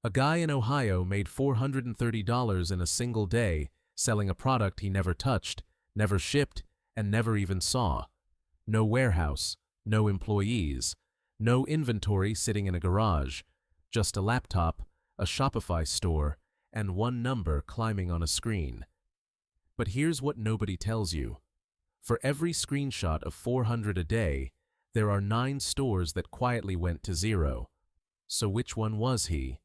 A guy in Ohio made $430 in a single day selling a product he never touched, never shipped, and never even saw. No warehouse, no employees, no inventory sitting in a garage, just a laptop, a Shopify store, and one number climbing on a screen. But here's what nobody tells you. For every screenshot of 400 a day, there are 9 stores that quietly went to zero. So which one was he?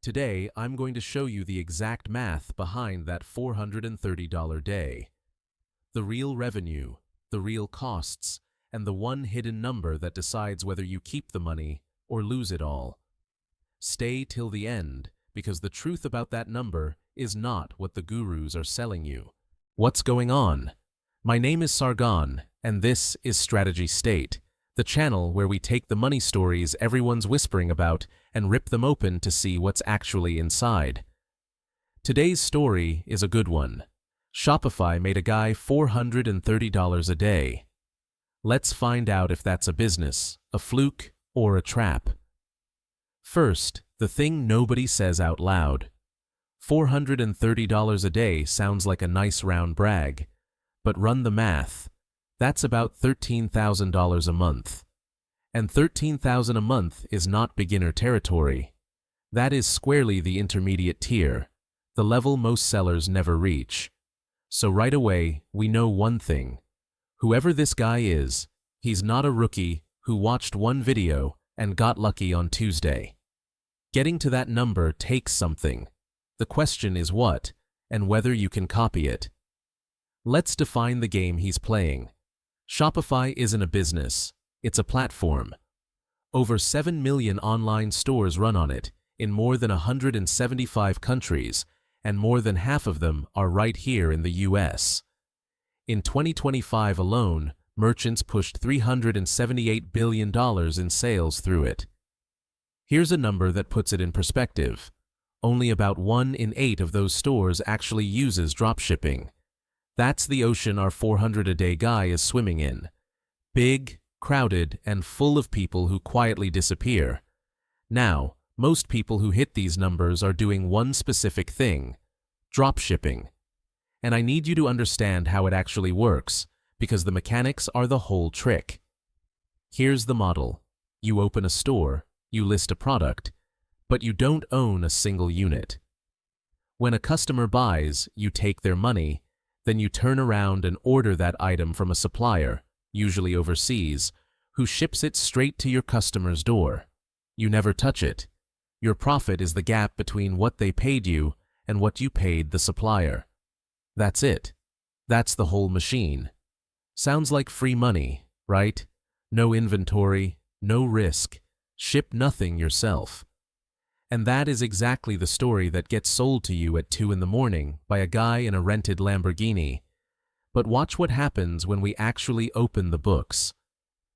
Today, I'm going to show you the exact math behind that $430 day. The real revenue, the real costs, and the one hidden number that decides whether you keep the money or lose it all. Stay till the end, because the truth about that number is not what the gurus are selling you. What's going on? My name is Sargon, and this is Strategy State, the channel where we take the money stories everyone's whispering about and rip them open to see what's actually inside. Today's story is a good one. Shopify made a guy $430 a day. Let's find out if that's a business, a fluke, or a trap. First, the thing nobody says out loud. $430 a day sounds like a nice round brag, but run the math. That's about $13,000 a month. And $13,000 a month is not beginner territory. That is squarely the intermediate tier, the level most sellers never reach. So right away, we know one thing. Whoever this guy is, he's not a rookie who watched one video and got lucky on Tuesday. Getting to that number takes something. The question is what, and whether you can copy it. Let's define the game he's playing. Shopify isn't a business, it's a platform. Over 7 million online stores run on it in more than 175 countries, and more than half of them are right here in the US. In 2025 alone, merchants pushed $378 billion in sales through it. Here's a number that puts it in perspective. Only about 1 in 8 of those stores actually uses dropshipping. That's the ocean our 400 a day guy is swimming in. Big, crowded, and full of people who quietly disappear. Now, most people who hit these numbers are doing one specific thing: dropshipping. And I need you to understand how it actually works, because the mechanics are the whole trick. Here's the model. You open a store, you list a product, but you don't own a single unit. When a customer buys, you take their money, then you turn around and order that item from a supplier, usually overseas, who ships it straight to your customer's door. You never touch it. Your profit is the gap between what they paid you and what you paid the supplier. That's it. That's the whole machine. Sounds like free money, right? No inventory, no risk, ship nothing yourself. And that is exactly the story that gets sold to you at 2 in the morning by a guy in a rented Lamborghini. But watch what happens when we actually open the books.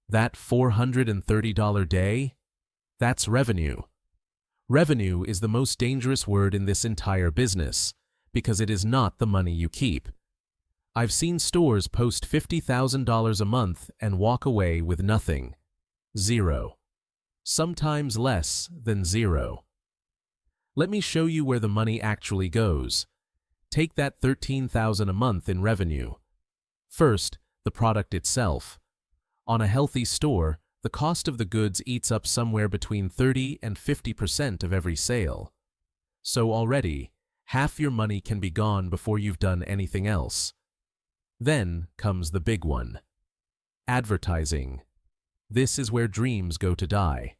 That $430 day? That's revenue. Revenue is the most dangerous word in this entire business, because it is not the money you keep. I've seen stores post $50,000 a month and walk away with nothing. Zero. Sometimes less than zero. Let me show you where the money actually goes. Take that $13,000 a month in revenue. First, the product itself. On a healthy store, the cost of the goods eats up somewhere between 30 and 50% of every sale. So already, half your money can be gone before you've done anything else. Then comes the big one. Advertising. This is where dreams go to die.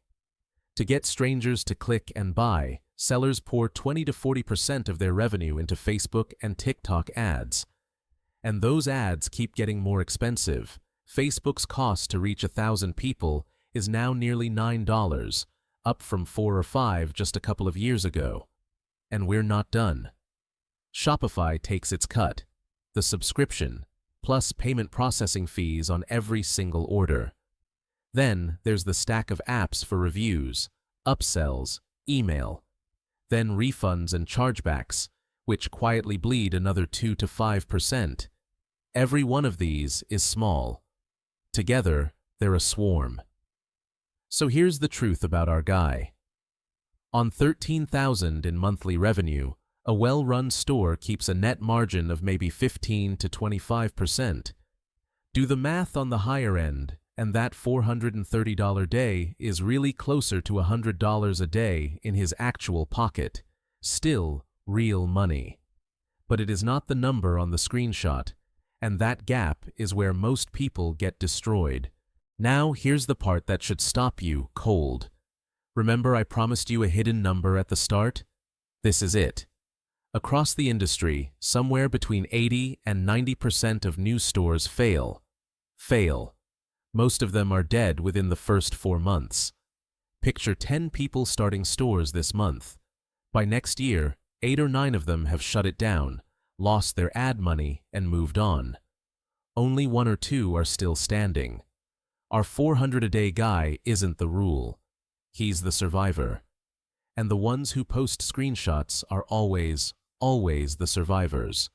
To get strangers to click and buy, sellers pour 20 to 40% of their revenue into Facebook and TikTok ads. And those ads keep getting more expensive. Facebook's cost to reach 1,000 people is now nearly $9, up from $4 or $5 just a couple of years ago. And we're not done. Shopify takes its cut, the subscription, plus payment processing fees on every single order. Then there's the stack of apps for reviews, upsells, email, then refunds and chargebacks, which quietly bleed another 2 to 5%. Every one of these is small. Together, they're a swarm. So here's the truth about our guy. On $13,000 in monthly revenue, a well-run store keeps a net margin of maybe 15 to 25%. Do the math on the higher end, and that $430 day is really closer to $100 a day in his actual pocket. Still, real money. But it is not the number on the screenshot, and that gap is where most people get destroyed. Now, here's the part that should stop you cold. Remember I promised you a hidden number at the start? This is it. Across the industry, somewhere between 80 and 90% of new stores fail. Most of them are dead within the first 4 months. Picture 10 people starting stores this month. By next year, 8 or 9 of them have shut it down, lost their ad money, and moved on. Only 1 or 2 are still standing. Our 400 a day guy isn't the rule. He's the survivor. And the ones who post screenshots are always the survivors.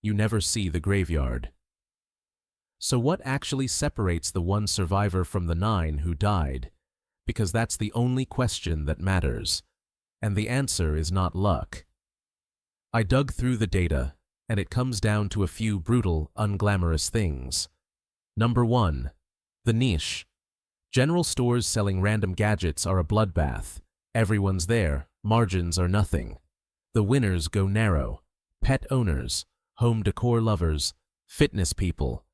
You never see the graveyard. So what actually separates the one survivor from the 9 who died? Because that's the only question that matters. And the answer is not luck. I dug through the data, and it comes down to a few brutal, unglamorous things. Number 1. The niche. General stores selling random gadgets are a bloodbath. Everyone's there, margins are nothing. The winners go narrow. Pet owners, home decor lovers, fitness people.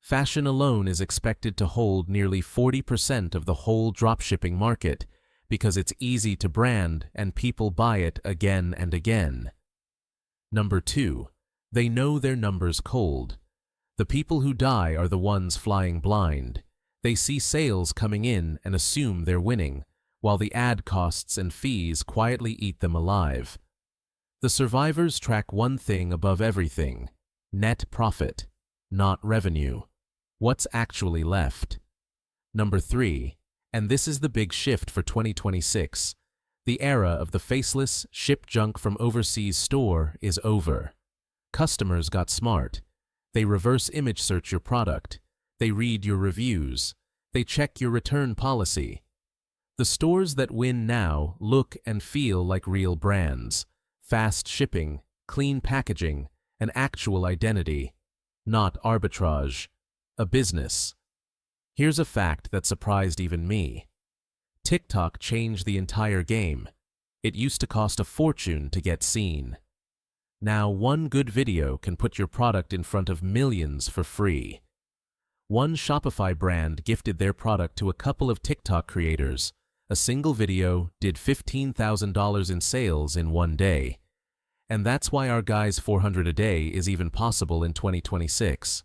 Fashion alone is expected to hold nearly 40% of the whole dropshipping market because it's easy to brand and people buy it again and again. Number 2. They know their numbers cold. The people who die are the ones flying blind. They see sales coming in and assume they're winning, while the ad costs and fees quietly eat them alive. The survivors track one thing above everything: net profit, not revenue. What's actually left? Number 3, and this is the big shift for 2026, the era of the faceless, ship junk from overseas store is over. Customers got smart. They reverse image search your product. They read your reviews. They check your return policy. The stores that win now look and feel like real brands. Fast shipping, clean packaging, an actual identity. Not arbitrage. A business. Here's a fact that surprised even me. TikTok changed the entire game. It used to cost a fortune to get seen. Now one good video can put your product in front of millions for free. One Shopify brand gifted their product to a couple of TikTok creators. A single video did $15,000 in sales in one day. And that's why our guy's 400 a day is even possible in 2026.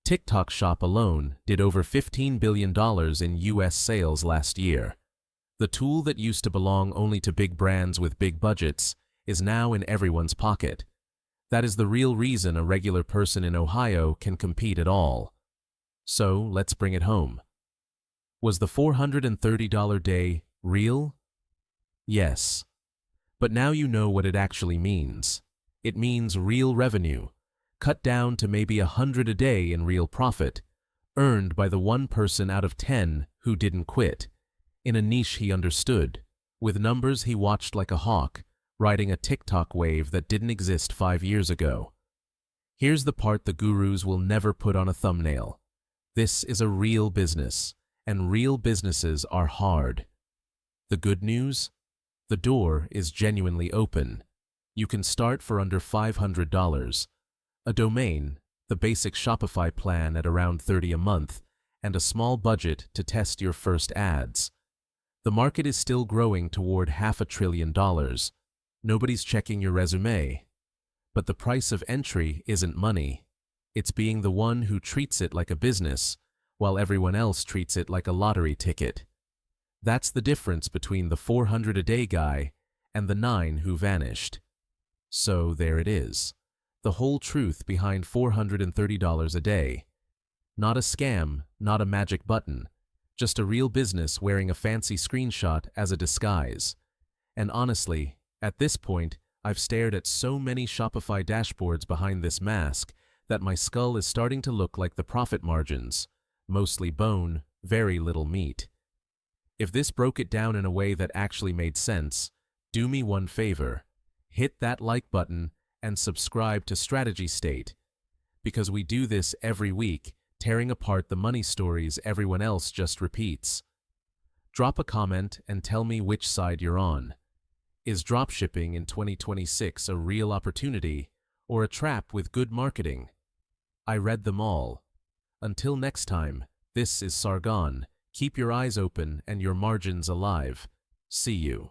TikTok Shop alone did over $15 billion in US sales last year. The tool that used to belong only to big brands with big budgets is now in everyone's pocket. That is the real reason a regular person in Ohio can compete at all. So let's bring it home. Was the $430 day real? Yes. But now you know what it actually means. It means real revenue, cut down to maybe 100 a day in real profit, earned by the 1 person out of 10 who didn't quit, in a niche he understood, with numbers he watched like a hawk, riding a TikTok wave that didn't exist 5 years ago. Here's the part the gurus will never put on a thumbnail. This is a real business, and real businesses are hard. The good news? The door is genuinely open. You can start for under $500. A domain, the basic Shopify plan at around $30 a month, and a small budget to test your first ads. The market is still growing toward $500 billion. Nobody's checking your resume. But the price of entry isn't money. It's being the one who treats it like a business, while everyone else treats it like a lottery ticket. That's the difference between the 400 a day guy and the 9 who vanished. So there it is. The whole truth behind $430 a day. Not a scam, not a magic button. Just a real business wearing a fancy screenshot as a disguise. And honestly, at this point, I've stared at so many Shopify dashboards behind this mask that my skull is starting to look like the profit margins. Mostly bone, very little meat. If this broke it down in a way that actually made sense, Do me one favor. Hit that like button and subscribe to Strategy State, because we do this every week, tearing apart the money stories everyone else just repeats. Drop a comment and tell me which side you're on. Is dropshipping in 2026 a real opportunity or a trap with good marketing? I read them all. Until next time, this is Sargon. Keep your eyes open and your margins alive. See you.